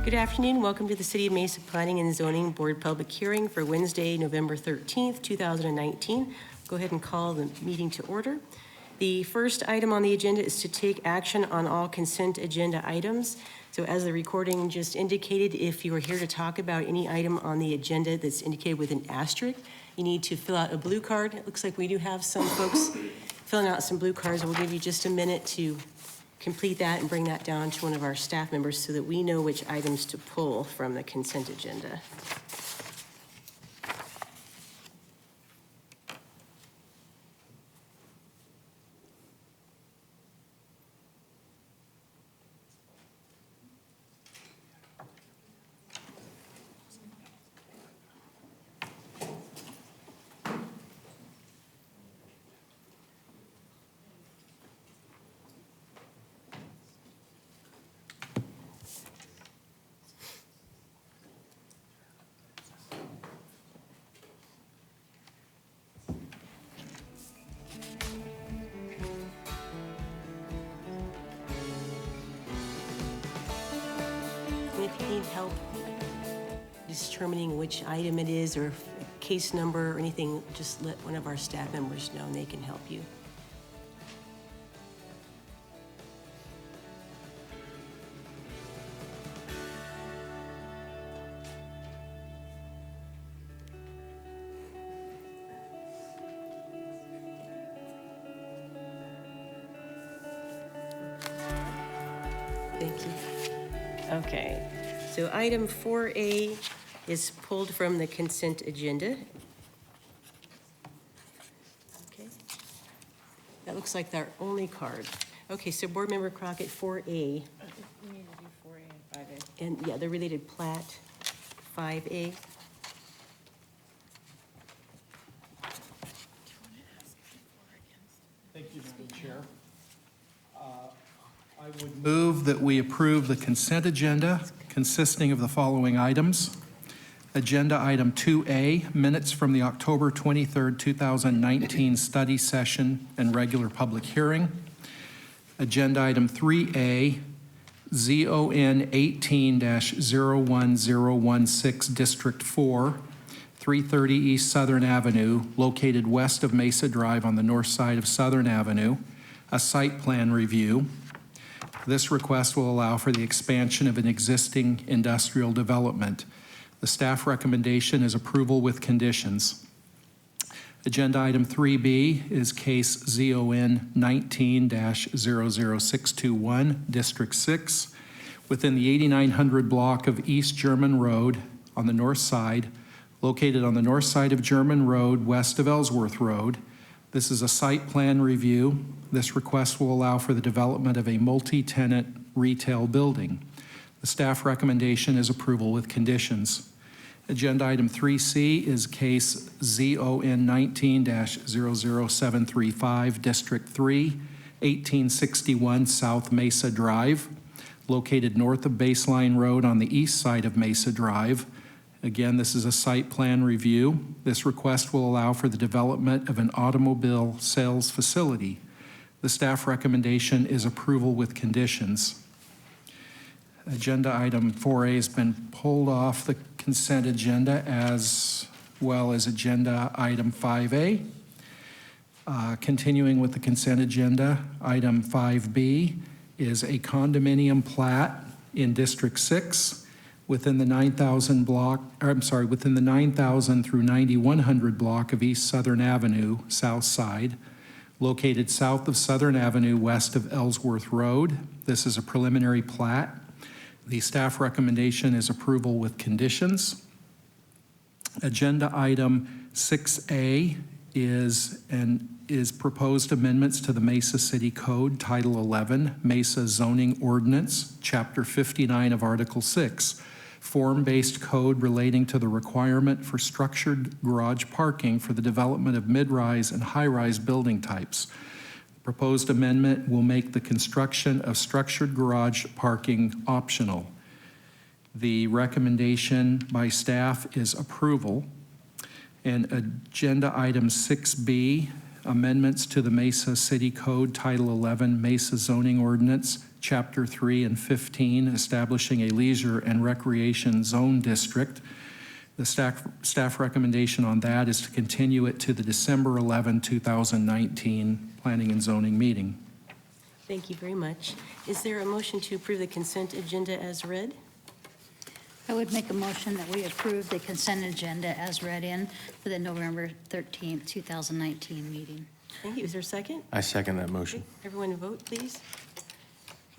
Good afternoon. Welcome to the City of Mesa Planning and Zoning Board public hearing for Wednesday, November 13th, 2019. Go ahead and call the meeting to order. The first item on the agenda is to take action on all consent agenda items. So as the recording just indicated, if you are here to talk about any item on the agenda that's indicated with an asterisk, you need to fill out a blue card. It looks like we do have some folks filling out some blue cards. We'll give you just a minute to complete that and bring that down to one of our staff members so that we know which items to pull from the consent agenda. If you need help determining which item it is or case number or anything, just let one of our staff members know and they can help you. Thank you. Okay, so item 4A is pulled from the consent agenda. Okay, that looks like our only card. Okay, so Board Member Crockett, 4A. We need to do 4A and 5A. And yeah, the related plat, 5A. Thank you, Madam Chair. I would move that we approve the consent agenda consisting of the following items. Agenda item 2A, minutes from the October 23rd, 2019 study session and regular public hearing. Agenda item 3A, ZON 18-01016, District 4, 330 East Southern Avenue, located west of Mesa Drive on the north side of Southern Avenue, a site plan review. This request will allow for the expansion of an existing industrial development. The staff recommendation is approval with conditions. Agenda item 3B is case ZON 19-00621, District 6, within the 8900 block of East German Road on the north side, located on the north side of German Road, west of Ellsworth Road. This is a site plan review. This request will allow for the development of a multi-tenant retail building. The staff recommendation is approval with conditions. Agenda item 3C is case ZON 19-00735, District 3, 1861 South Mesa Drive, located north of Baseline Road on the east side of Mesa Drive. Again, this is a site plan review. This request will allow for the development of an automobile sales facility. The staff recommendation is approval with conditions. Agenda item 4A has been pulled off the consent agenda, as well as agenda item 5A. Continuing with the consent agenda, item 5B is a condominium plat in District 6 within the 9,000 through 9100 block of East Southern Avenue, south side, located south of Southern Avenue, west of Ellsworth Road. This is a preliminary plat. The staff recommendation is approval with conditions. Agenda item 6A is proposed amendments to the Mesa City Code, Title 11, Mesa Zoning Ordinance, Chapter 59 of Article 6, form-based code relating to the requirement for structured garage parking for the development of mid-rise and high-rise building types. The proposed amendment will make the construction of structured garage parking optional. The recommendation by staff is approval. And agenda item 6B amendments to the Mesa City Code, Title 11, Mesa Zoning Ordinance, Chapter 3 and 15, establishing a leisure and recreation zone district. The staff recommendation on that is to continue it to the December 11, 2019 Planning and Zoning meeting. Thank you very much. Is there a motion to approve the consent agenda as read? I would make a motion that we approve the consent agenda as read in for the November 13th, 2019 meeting. Thank you. Is there a second? I second that motion. Everyone vote, please.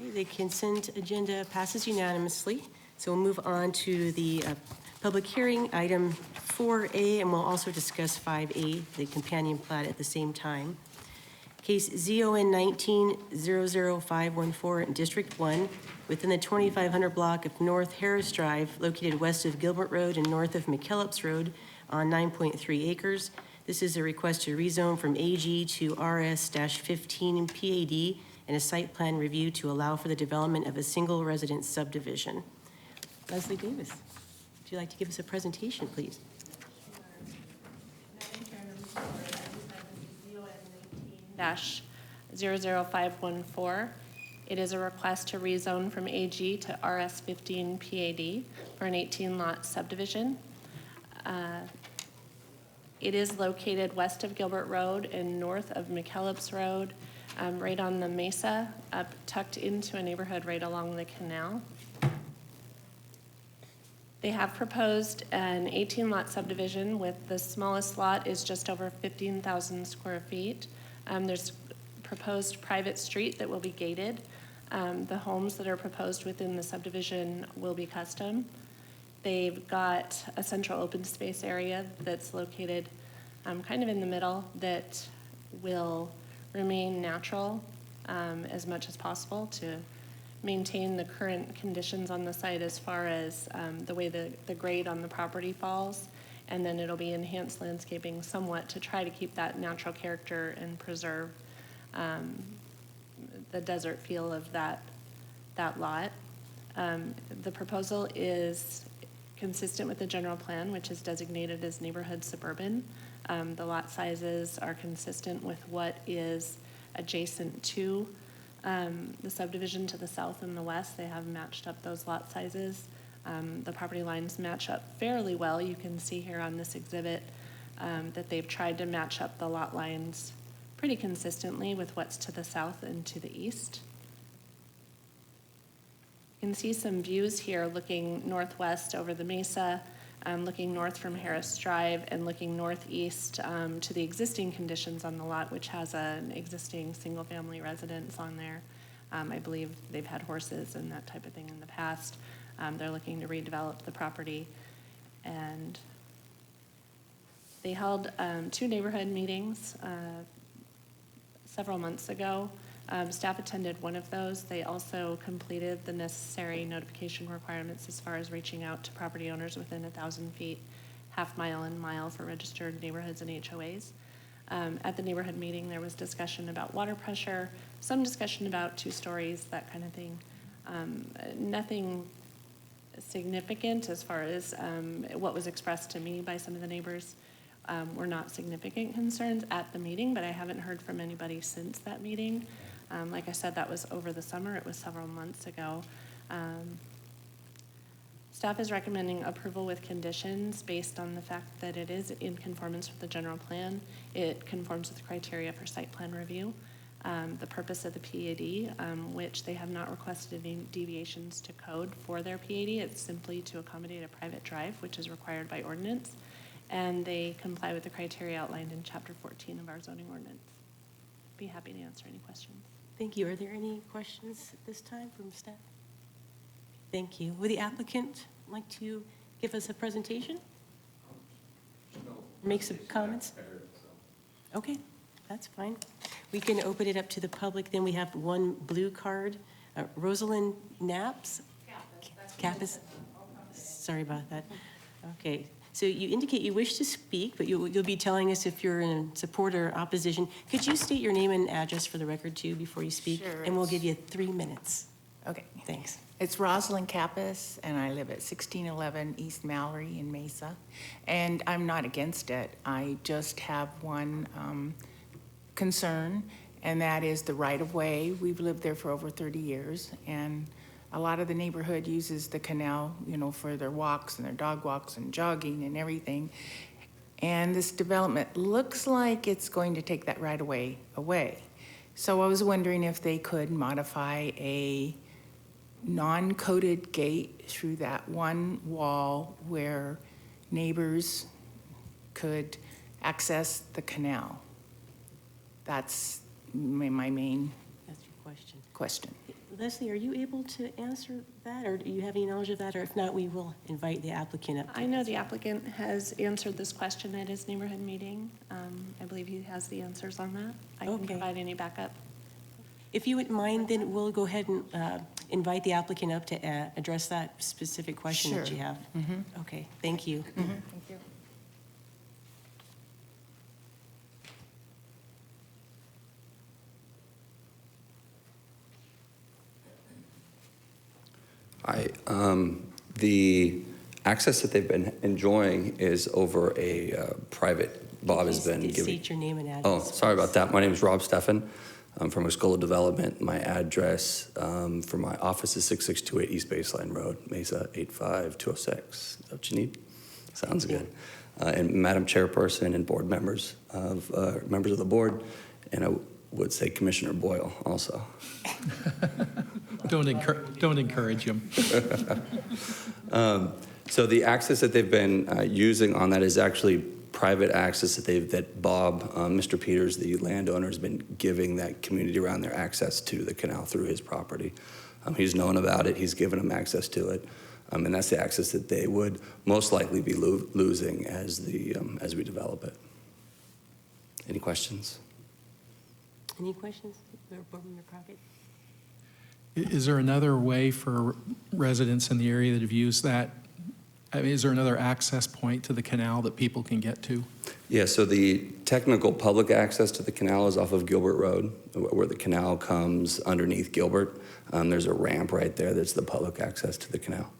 Okay, the consent agenda passes unanimously. So we'll move on to the public hearing, item 4A, and we'll also discuss 5A, the companion plat, at the same time. Case ZON 19-00514 in District 1, within the 2500 block of North Harris Drive, located west of Gilbert Road and north of McKellips Road on 9.3 acres. This is a request to rezone from AG to RS-15 PAD and a site plan review to allow for the development of a single residence subdivision. Leslie Davis, would you like to give us a presentation, please? Dash 00514. It is a request to rezone from AG to RS-15 PAD for an 18-lot subdivision. It is located west of Gilbert Road and north of McKellips Road, right on the mesa, up tucked into a neighborhood right along the canal. They have proposed an 18-lot subdivision with the smallest lot is just over 15,000 square feet. There's proposed private street that will be gated. The homes that are proposed within the subdivision will be custom. They've got a central open space area that's located kind of in the middle that will remain natural as much as possible to maintain the current conditions on the site as far as the way the grade on the property falls. And then it'll be enhanced landscaping somewhat to try to keep that natural character and preserve the desert feel of that lot. The proposal is consistent with the general plan, which is designated as neighborhood suburban. The lot sizes are consistent with what is adjacent to the subdivision to the south and the west. They have matched up those lot sizes. The property lines match up fairly well. You can see here on this exhibit that they've tried to match up the lot lines pretty consistently with what's to the south and to the east. You can see some views here looking northwest over the mesa, looking north from Harris Drive, and looking northeast to the existing conditions on the lot, which has an existing single-family residence on there. I believe they've had horses and that type of thing in the past. They're looking to redevelop the property. And they held 2 neighborhood meetings several months ago. Staff attended one of those. They also completed the necessary notification requirements as far as reaching out to property owners within 1,000 feet, half-mile and mile for registered neighborhoods and HOAs. At the neighborhood meeting, there was discussion about water pressure, some discussion about 2 stories, that kind of thing. Nothing significant as far as what was expressed to me by some of the neighbors. Were not significant concerns at the meeting, but I haven't heard from anybody since that meeting. Like I said, that was over the summer. It was several months ago. Staff is recommending approval with conditions based on the fact that it is in conformance with the general plan. It conforms with the criteria for site plan review. The purpose of the PAD, which they have not requested any deviations to code for their PAD. It's simply to accommodate a private drive, which is required by ordinance. And they comply with the criteria outlined in Chapter 14 of our zoning ordinance. Be happy to answer any questions. Thank you. Are there any questions at this time from staff? Thank you. Would the applicant like to give us a presentation? Make some comments? Okay, that's fine. We can open it up to the public. Then we have one blue card. Rosalind Knaps? Kappas. Sorry about that. Okay. So you indicate you wish to speak, but you'll be telling us if you're in support or opposition. Could you state your name and address for the record, too, before you speak? Sure. And we'll give you 3 minutes. Okay. Thanks. It's Rosalind Kappas, and I live at 1611 East Mallory in Mesa. And I'm not against it. I just have one concern, and that is the right-of-way. We've lived there for over 30 years, and a lot of the neighborhood uses the canal, you know, for their walks and their dog walks and jogging and everything. And this development looks like it's going to take that right-of-way away. So I was wondering if they could modify a non-coated gate through that one wall where neighbors could access the canal. That's my main That's your question. question. Leslie, are you able to answer that, or do you have any knowledge of that? Or if not, we will invite the applicant up. I know the applicant has answered this question at his neighborhood meeting. I believe he has the answers on that. I can Okay. provide any backup. If you wouldn't mind, then we'll go ahead and invite the applicant up to address that specific question that Sure. you have. Okay, thank you. Thank you. The access that they've been enjoying is over a private, Bob has been Please giving. state your name and address. Oh, sorry about that. My name is Rob Steffen. I'm from Escola Development. My address for my office is 6628 East Baseline Road, Mesa 85206. Is that what you need? Sounds good. And Madam Chairperson and board members of the board, and I would say Commissioner Boyle also. Don't encourage him. So the access that they've been using on that is actually private access that Bob, Mr. Peters, the landowner, has been giving that community around there access to the canal through his property. He's known about it. He's given them access to it. And that's the access that they would most likely be losing as we develop it. Any questions? Any questions? Board Member Crockett? Is there another way for residents in the area that have used that? I mean, is there another access point to the canal that people can get to? Yeah, so the technical public access to the canal is off of Gilbert Road, where the canal comes underneath Gilbert. There's a ramp right there that's the public access to the canal.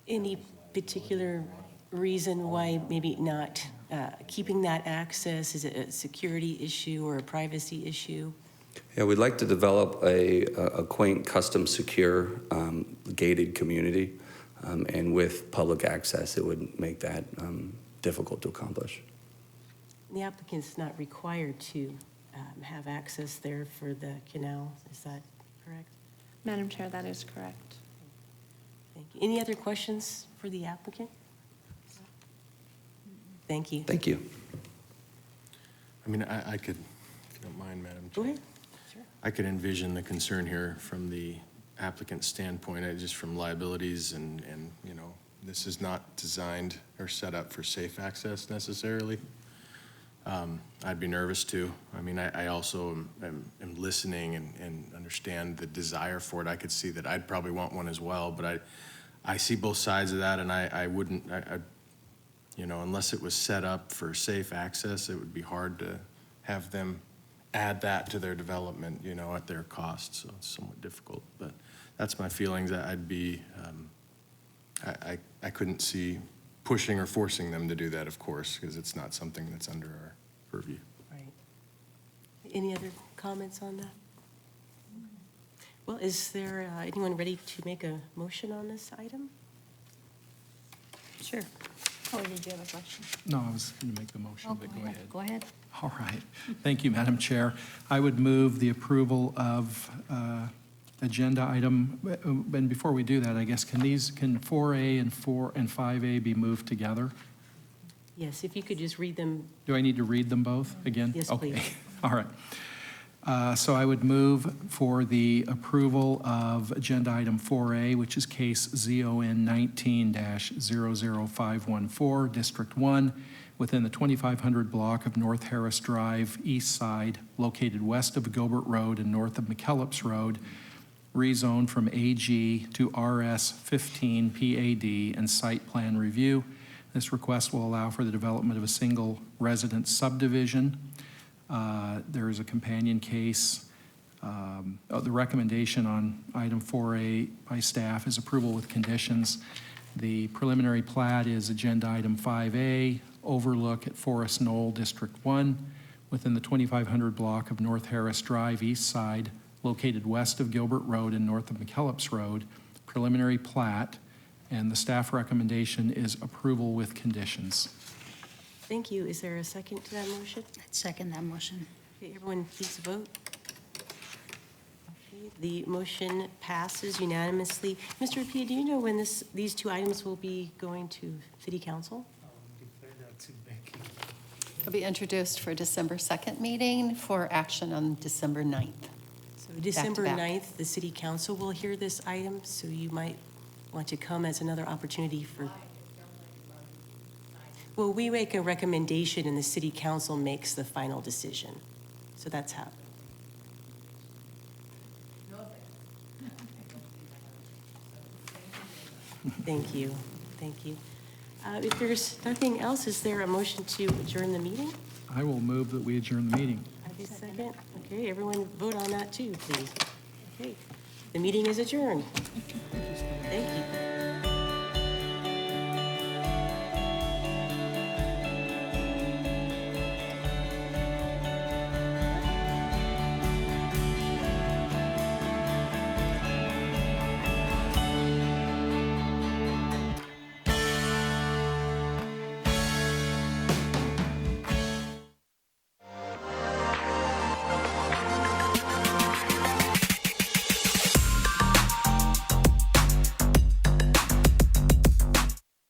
Any particular reason why maybe not keeping that access? Is it a security issue or a privacy issue? Yeah, we'd like to develop a quaint, custom, secure, gated community, and with public access, it would make that difficult to accomplish. The applicant's not required to have access there for the canal, is that correct? Madam Chair, that is correct. Thank you. Any other questions for the applicant? Thank you. Thank you. I mean, I could, if you don't mind, Madam Go Chair, ahead. Sure. I could envision the concern here from the applicant's standpoint, just from liabilities and, you know, this is not designed or set up for safe access necessarily. I'd be nervous too. I mean, I also am listening and understand the desire for it. I could see that I'd probably want one as well, but I see both sides of that, and I wouldn't, you know, unless it was set up for safe access, it would be hard to have them add that to their development, you know, at their cost. So it's somewhat difficult, but that's my feelings. I'd be, I couldn't see pushing or forcing them to do that, of course, because it's not something that's under our purview. Right. Any other comments on that? Well, is there anyone ready to make a motion on this item? Sure. Oh, did you have a question? No, I was going to make the motion, Oh, but go ahead. Go ahead. All right. Thank you, Madam Chair. I would move the approval of agenda item, and before we do that, I guess, can 4A and 5A be moved together? Yes, if you could just read them. Do I need to read them both again? Yes, Okay. please. All right. So I would move for the approval of agenda item 4A, which is case ZON 19-00514, District 1, within the 2500 block of North Harris Drive, east side, located west of Gilbert Road and north of McKellips Road, rezoned from AG to RS 15 PAD and site plan review. This request will allow for the development of a single residence subdivision. There is a companion case. The recommendation on item 4A by staff is approval with conditions. The preliminary plat is agenda item 5A, overlook at Forest Knoll, District 1, within the 2500 block of North Harris Drive, east side, located west of Gilbert Road and north of McKellips Road, preliminary plat, and the staff recommendation is approval with conditions. Thank you. Is there a second to that motion? I'd second that motion. Okay, everyone, please vote. Okay, the motion passes unanimously. Mr. Apia, do you know when these two items will be going to City Council? It'll be introduced for December 2nd meeting for action on December 9th. So December back. 9th, the City Council will hear this item, so you might want to come as another opportunity for. Well, we make a recommendation and the City Council makes the final decision. So that's how. Thank you, thank you. If there's nothing else, is there a motion to adjourn the meeting? I will move that we adjourn the meeting. Okay, second. Okay, everyone vote on that too, please. Okay, the meeting is adjourned. Thank you.